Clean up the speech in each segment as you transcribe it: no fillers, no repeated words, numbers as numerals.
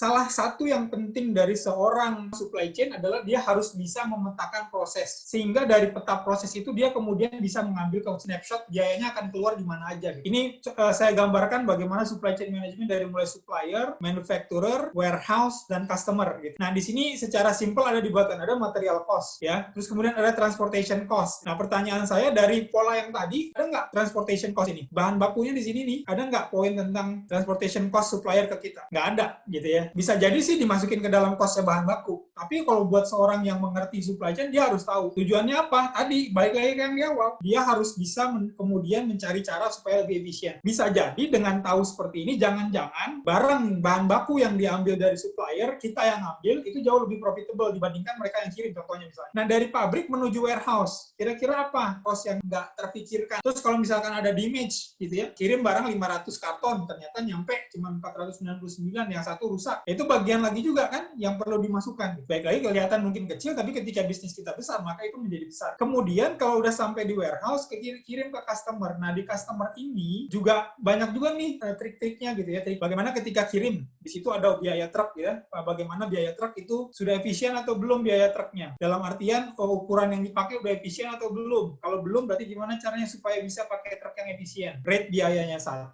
salah satu yang penting dari seorang supply chain adalah dia harus bisa memetakan proses. Sehingga dari peta proses itu dia kemudian bisa mengambil snapshot biayanya akan keluar di mana aja. Ini saya gambarkan bagaimana supply chain management dari mulai supplier, manufacturer, warehouse, dan customer. Gitu. Nah, di sini secara simpel ada dibuatkan, ada material cost, ya. Terus kemudian ada transportation cost. Nah, pertanyaan saya dari pola yang tadi, ada nggak transportation cost ini? Bahan bakunya di sini nih, ada nggak poin tentang transportation cost supplier ke kita? Nggak ada, gitu ya. Bisa jadi sih dimasukin ke dalam costnya bahan baku. Tapi kalau buat seorang yang mengerti supply chain, dia harus tahu tujuannya apa. Tadi, balik lagi ke yang di awal, dia harus bisa kemudian mencari cara supaya lebih efisien. Bisa jadi dengan tahu seperti ini, jangan-jangan barang bahan baku yang diambil dari supplier, kita yang ambil, itu jauh lebih profitable dibandingkan mereka yang kirim, contohnya misalnya. Nah, dari pabrik menuju warehouse, kira-kira apa cost yang nggak terpikirkan? Terus kalau misalkan ada damage, gitu ya, kirim barang 500 karton, ternyata nyampe cuma 499, yang satu rusak. Itu bagian lagi juga kan yang perlu dimasukkan. Baik lagi kelihatan mungkin kecil, tapi ketika bisnis kita besar, maka itu menjadi besar. Kemudian kalau udah sampai di warehouse, kirim ke customer. Nah, di customer ini juga banyak juga nih trik-triknya gitu ya. Bagaimana ketika kirim, di situ ada biaya truk ya. Bagaimana biaya truk itu sudah efisien atau belum biaya truknya. Dalam artian ukuran yang dipakai udah efisien atau belum. Kalau belum, berarti gimana caranya supaya bisa pakai truk yang efisien. Rate biayanya 1,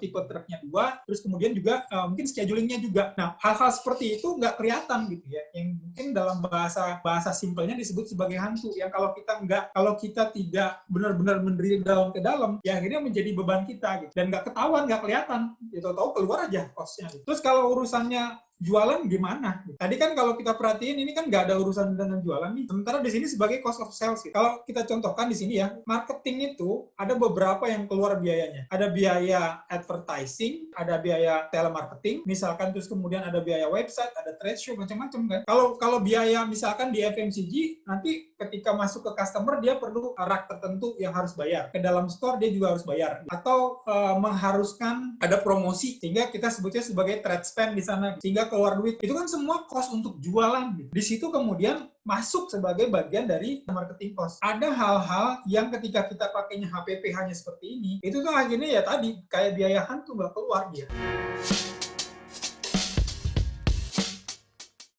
tipe truknya 2, terus kemudian juga mungkin schedulingnya juga. Nah, hal-hal seperti itu nggak kelihatan gitu ya. Yang mungkin dalam bahasa simpelnya disebut sebagai hantu. Yang kalau kita tidak benar-benar mendrill dalam ke dalam, ya akhirnya menjadi beban kita gitu. Dan nggak ketahuan, nggak kelihatan. Gitu, tahu keluar aja cost-nya. Gitu. Terus kalau urusannya jualan gimana? Tadi kan kalau kita perhatiin ini kan nggak ada urusan dengan jualan nih. Sementara di sini sebagai cost of sales. Gitu. Kalau kita contohkan di sini ya, marketing itu ada beberapa yang keluar biayanya. Ada biaya advertising, ada biaya telemarketing, misalkan terus kemudian ada biaya website, ada trade show, macam-macam kan. Kalau biaya misalkan di FMCG, nanti ketika masuk ke customer dia perlu rak tertentu yang harus bayar. Ke dalam store dia juga harus bayar. Atau mengharuskan ada promosi sehingga kita sebutnya sebagai trade spend di sana. Sehingga keluar duit. Itu kan semua cost untuk jualan. Di situ kemudian masuk sebagai bagian dari marketing cost. Ada hal-hal yang ketika kita pakainya HPP hanya seperti ini, itu tuh akhirnya ya tadi, kayak biaya hantu nggak keluar dia.